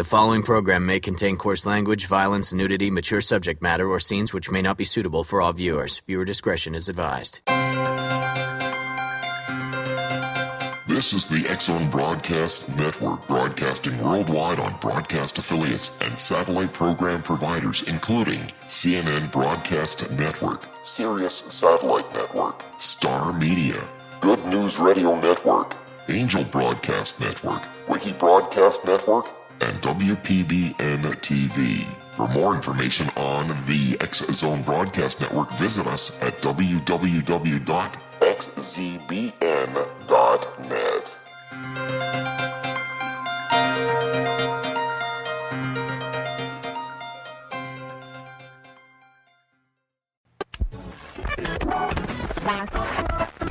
The following program may contain coarse language, violence, nudity, mature subject matter, or scenes which may not be suitable for all viewers. Viewer discretion is advised. This is the X-Zone Broadcast Network, broadcasting worldwide on broadcast affiliates and satellite program providers, including CNN Broadcast Network, Sirius Satellite Network, Star Media, Good News Radio Network, Angel Broadcast Network, Wiki Broadcast Network, and WPBN TV. For more information on the X-Zone Broadcast Network, visit us at www.xzbn.net.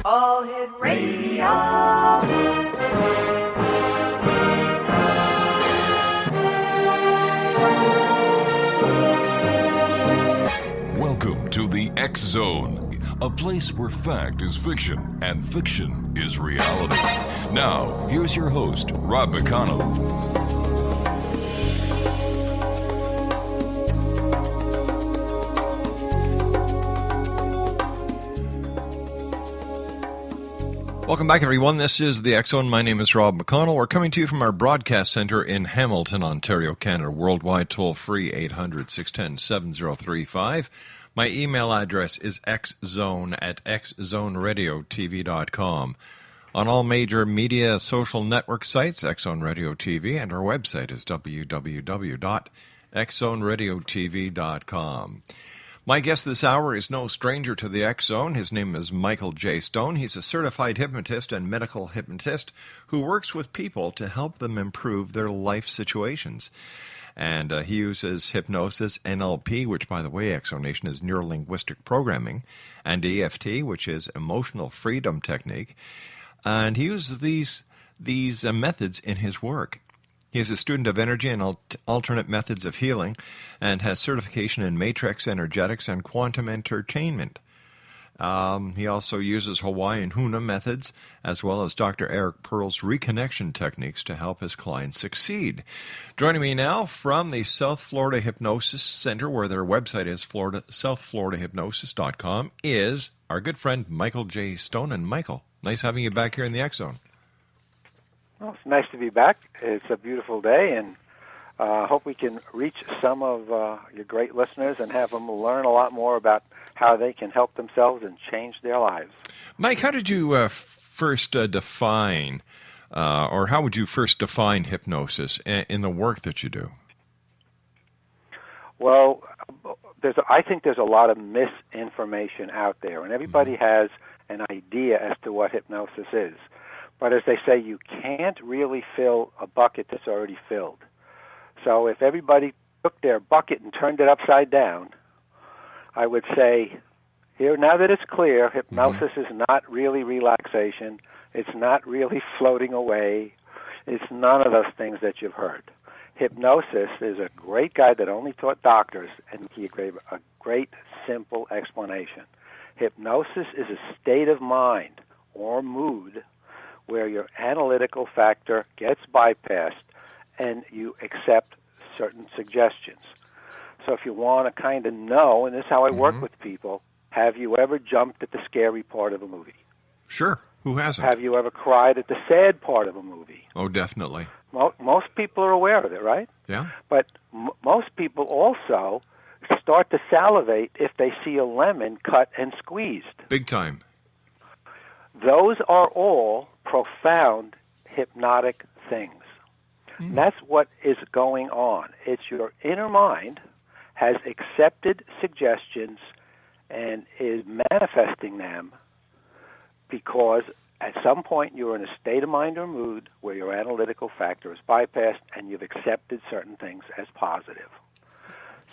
All Hit Radio. Welcome to the X-Zone, a place where fact is fiction and fiction is reality. Now, here's your host, Rob McConnell. Welcome back, everyone. This is the X-Zone. My name is Rob McConnell. We're coming to you from our broadcast center in Hamilton, Ontario, Canada. Worldwide, toll-free, 800-610-7035. My email address is xzone@xzoneradiotv.com. On all major media social network sites, X-Zone Radio TV, and our website is www.xzoneradiotv.com. My guest this hour is no stranger to the X-Zone. His name is Michael J. Stone. He's a certified hypnotist and medical hypnotist who works with people to help them improve their life situations. And he uses hypnosis, NLP, which, by the way, X-Zonation is neuro-linguistic programming, and EFT, which is emotional freedom technique. And he uses these methods in his work. He is a student of energy and alternate methods of healing and has certification in matrix energetics and quantum entertainment. He also uses Hawaiian Huna methods as well as Dr. Eric Pearl's reconnection techniques to help his clients succeed. Joining me now from the South Florida Hypnosis Center, where their website is southfloridahypnosis.com, is our good friend Michael J. Stone. And Michael, nice having you back here in the X-Zone. Well, it's nice to be back. It's a beautiful day, and I hope we can reach some of your great listeners and have them learn a lot more about how they can help themselves and change their lives. Mike, how did you first define, or how would you first define hypnosis in the work that you do? Well, I think there's a lot of misinformation out there, and everybody has an idea as to what hypnosis is. But as they say, you can't really fill a bucket that's already filled. So if everybody took their bucket and turned it upside down, I would say, here, now that it's clear, hypnosis is not really relaxation. It's not really floating away. It's none of those things that you've heard. Hypnosis is a great guy that only taught doctors, and he gave a great, simple explanation. Hypnosis is a state of mind or mood where your analytical factor gets bypassed and you accept certain suggestions. So if you want to kind of know, and this is how I work with people, have you ever jumped at the scary part of a movie? Sure. Who hasn't? Have you ever cried at the sad part of a movie? Oh, definitely. Most people are aware of it, right? Yeah. But most people also start to salivate if they see a lemon cut and squeezed. Big time. Those are all profound hypnotic things. And that's what is going on. It's your inner mind has accepted suggestions and is manifesting them because at some point you're in a state of mind or mood where your analytical factor is bypassed and you've accepted certain things as positive.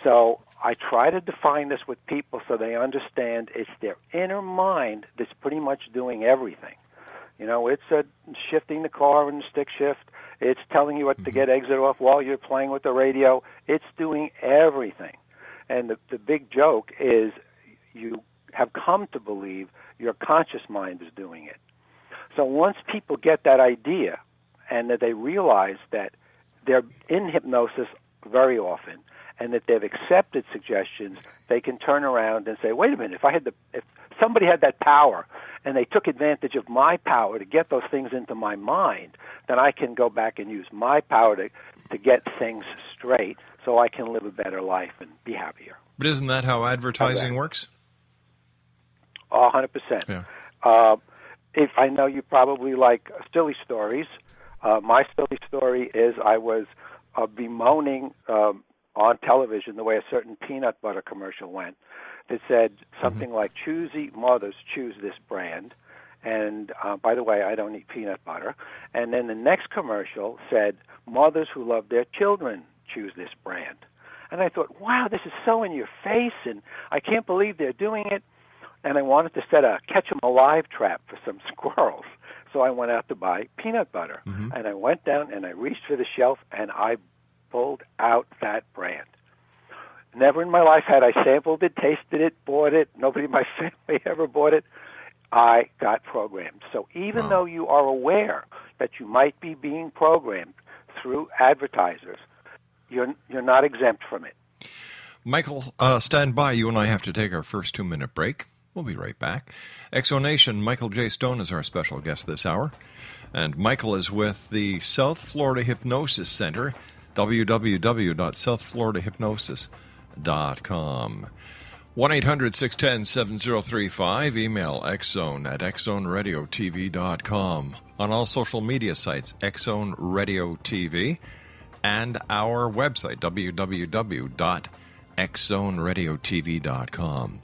So I try to define this with people so they understand it's their inner mind that's pretty much doing everything. You know, it's shifting the car in the stick shift. It's telling you what to get exit off while you're playing with the radio. It's doing everything. And the big joke is you have come to believe your conscious mind is doing it. So once people get that idea and that they realize that they're in hypnosis very often, and that they've accepted suggestions, they can turn around and say, wait a minute, if somebody had that power and they took advantage of my power to get those things into my mind, then I can go back and use my power to get things straight so I can live a better life and be happier. But isn't that how advertising works? 100%. Yeah. If I know you probably like silly stories. My silly story is I was bemoaning on television the way a certain peanut butter commercial went. It said something like, choosy mothers choose this brand. And by the way, I don't eat peanut butter. And then the next commercial said, mothers who love their children choose this brand. And I thought, wow, this is so in your face, and I can't believe they're doing it. And I wanted to set a catch-'em-alive trap for some squirrels. So I went out to buy peanut butter. And I went down and I reached for the shelf and I pulled out that brand. Never in my life had I sampled it, tasted it, bought it. Nobody in my family ever bought it. I got programmed. So even though you are aware that you might be being programmed through advertisers, you're not exempt from it. Michael, stand by. You and I have to take our first 2-minute break. We'll be right back. Exonation, Michael J. Stone is our special guest this hour. And Michael is with the South Florida Hypnosis Center, www.southfloridahypnosis.com. 1-800-610-7035. Email xzone@xzoneradiotv.com. On all social media sites, Xzone Radio TV. And our website, www.xzoneradiotv.com.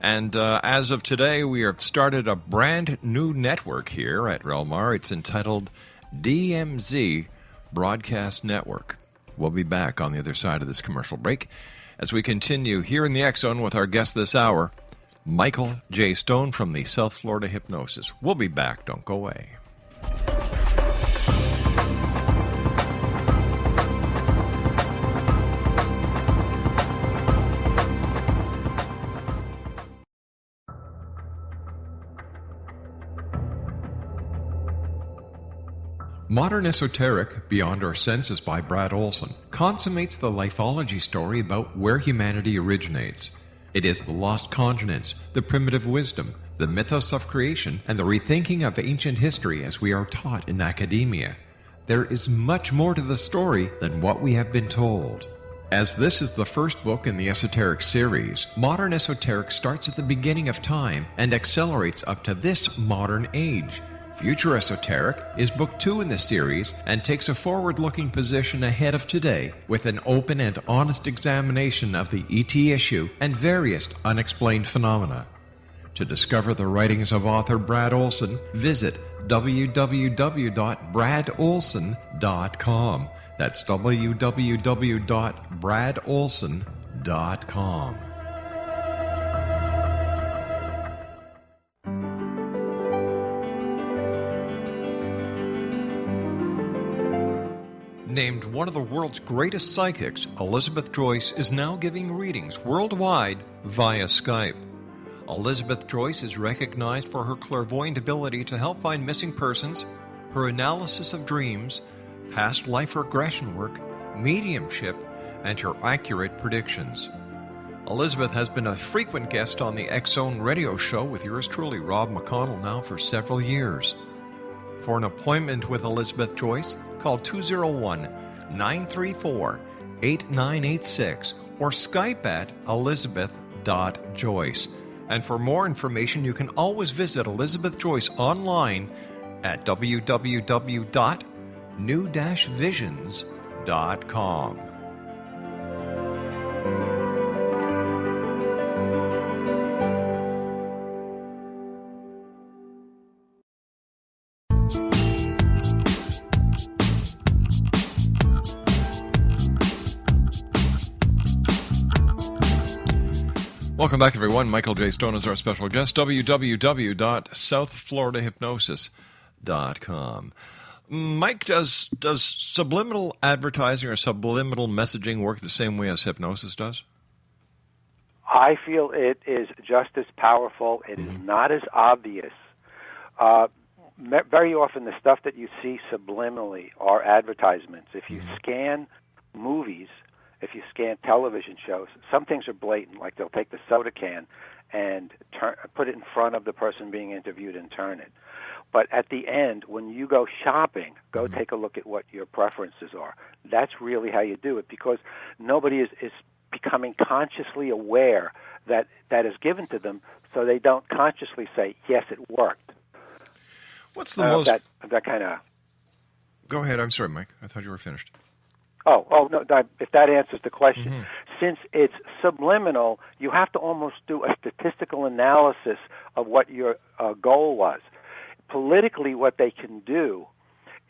And as of today, we have started a brand new network here at Relmar. It's entitled DMZ Broadcast Network. We'll be back on the other side of this commercial break as we continue here in the X Zone with our guest this hour, Michael J. Stone from the South Florida Hypnosis. We'll be back. Don't go away. Modern Esoteric, Beyond Our Senses by Brad Olson, consummates the lifology story about where humanity originates. It is the lost continents, the primitive wisdom, the mythos of creation, and the rethinking of ancient history as we are taught in academia. There is much more to the story than what we have been told. As this is the first book in the Esoteric series, Modern Esoteric starts at the beginning of time and accelerates up to this modern age. Future Esoteric is book 2 in the series and takes a forward-looking position ahead of today with an open and honest examination of the ET issue and various unexplained phenomena. To discover the writings of author Brad Olson, visit www.bradolson.com. That's www.bradolson.com. Named one of the world's greatest psychics, Elizabeth Joyce is now giving readings worldwide via Skype. Elizabeth Joyce is recognized for her clairvoyant ability to help find missing persons, her analysis of dreams, past life regression work, mediumship, and her accurate predictions. Elizabeth has been a frequent guest on the X Zone radio show with yours truly, Rob McConnell, now for several years. For an appointment with Elizabeth Joyce, call 201-934-8986 or Skype at elizabeth.joyce. And for more information, you can always visit Elizabeth Joyce online at www.new-visions.com. Welcome back, everyone. Michael J. Stone is our special guest. www.southfloridahypnosis.com. Mike, does subliminal advertising or subliminal messaging work the same way as hypnosis does? I feel it is just as powerful. It is not as obvious. very often the stuff that you see subliminally are advertisements. If you scan movies, if you scan television shows, some things are blatant, like they'll take the soda can and put it in front of the person being interviewed and turn it. But at the end, when you go shopping, go take a look at what your preferences are. That's really how you do it, because nobody is becoming consciously aware that that is given to them, so they don't consciously say, yes, it worked. What's the most... That kind of... Go ahead. I'm sorry, Mike. I thought you were finished. No, if that answers the question. Since it's subliminal, you have to almost do a statistical analysis of what your goal was. Politically, what they can do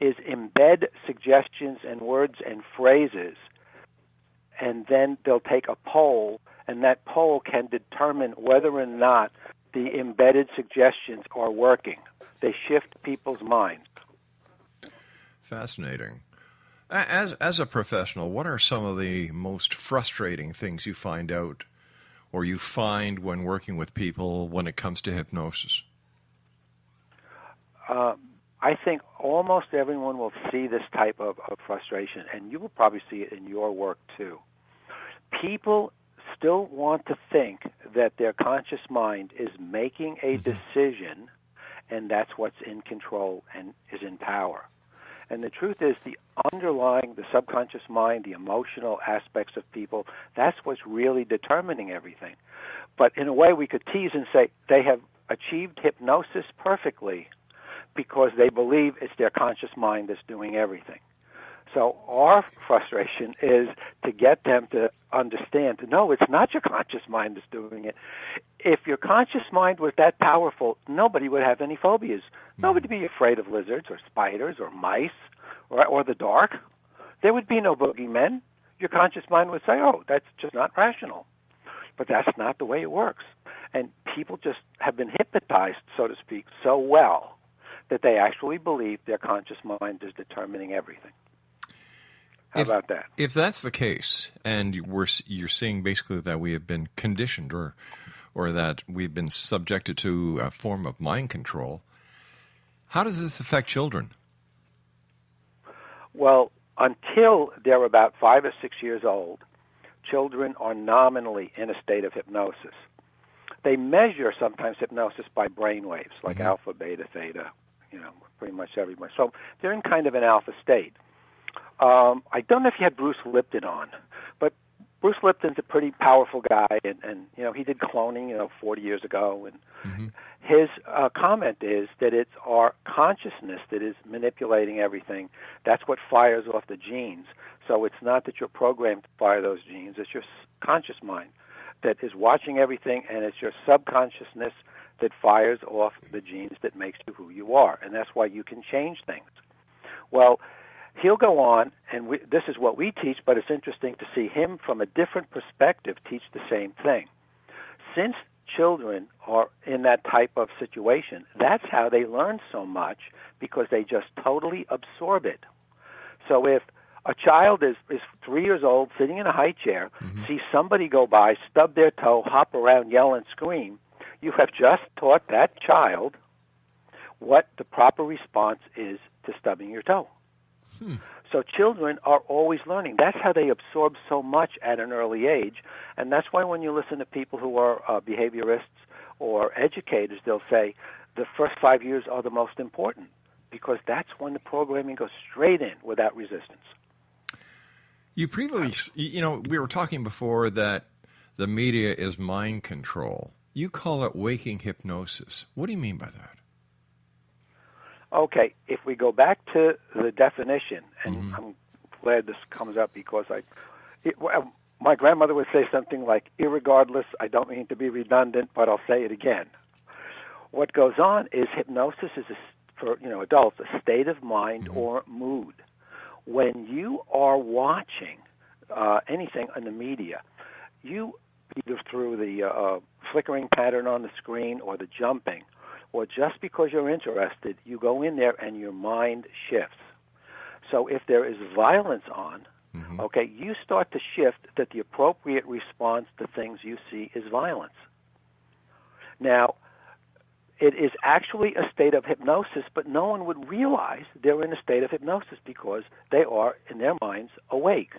is embed suggestions and words and phrases, and then they'll take a poll, and that poll can determine whether or not the embedded suggestions are working. They shift people's minds. Fascinating. As a professional, what are some of the most frustrating things you find out or you find when working with people when it comes to hypnosis? I think almost everyone will see this type of frustration, and you will probably see it in your work too. People still want to think that their conscious mind is making a decision, and that's what's in control and is in power. And the truth is, the subconscious mind, the emotional aspects of people, that's what's really determining everything. But in a way, we could tease and say they have achieved hypnosis perfectly because they believe it's their conscious mind that's doing everything. So our frustration is to get them to understand, no, it's not your conscious mind that's doing it. If your conscious mind was that powerful, nobody would have any phobias. Nobody would be afraid of lizards or spiders or mice or the dark. There would be no boogeymen. Your conscious mind would say, oh, that's just not rational. But that's not the way it works. And people just have been hypnotized, so to speak, so well that they actually believe their conscious mind is determining everything. How about that? If that's the case, and you're seeing basically that we have been conditioned or that we've been subjected to a form of mind control, how does this affect children? Well, until they're about 5 or 6 years old, children are nominally in a state of hypnosis. They measure sometimes hypnosis by brain waves, like alpha, beta, theta, pretty much everybody. So they're in kind of an alpha state. I don't know if you had Bruce Lipton on, but Bruce Lipton's a pretty powerful guy, and he did cloning, 40 years ago, and his comment is that it's our consciousness that is manipulating everything. That's what fires off the genes. So it's not that you're programmed to fire those genes, it's your conscious mind that is watching everything, and it's your subconsciousness that fires off the genes that makes you who you are, and that's why you can change things. Well, he'll go on, and this is what we teach, but it's interesting to see him from a different perspective teach the same thing. Since children are in that type of situation, that's how they learn so much, because they just totally absorb it. So if a child is 3 years old, sitting in a high chair, sees somebody go by, stub their toe, hop around, yell, and scream, you have just taught that child what the proper response is to stubbing your toe. So children are always learning. That's how they absorb so much at an early age, and that's why when you listen to people who are behaviorists or educators, they'll say the first 5 years are the most important, because that's when the programming goes straight in without resistance. You previously, we were talking before that the media is mind control. You call it waking hypnosis. What do you mean by that? Okay, if we go back to the definition, and I'm glad this comes up because my grandmother would say something like, irregardless, I don't mean to be redundant, but I'll say it again. What goes on is hypnosis is, for adults, a state of mind or mood. When you are watching anything in the media, you, either through the flickering pattern on the screen or the jumping, or just because you're interested, you go in there and your mind shifts. So if there is violence on, you start to shift that the appropriate response to things you see is violence. Now, it is actually a state of hypnosis, but no one would realize they're in a state of hypnosis because they are, in their minds, awake.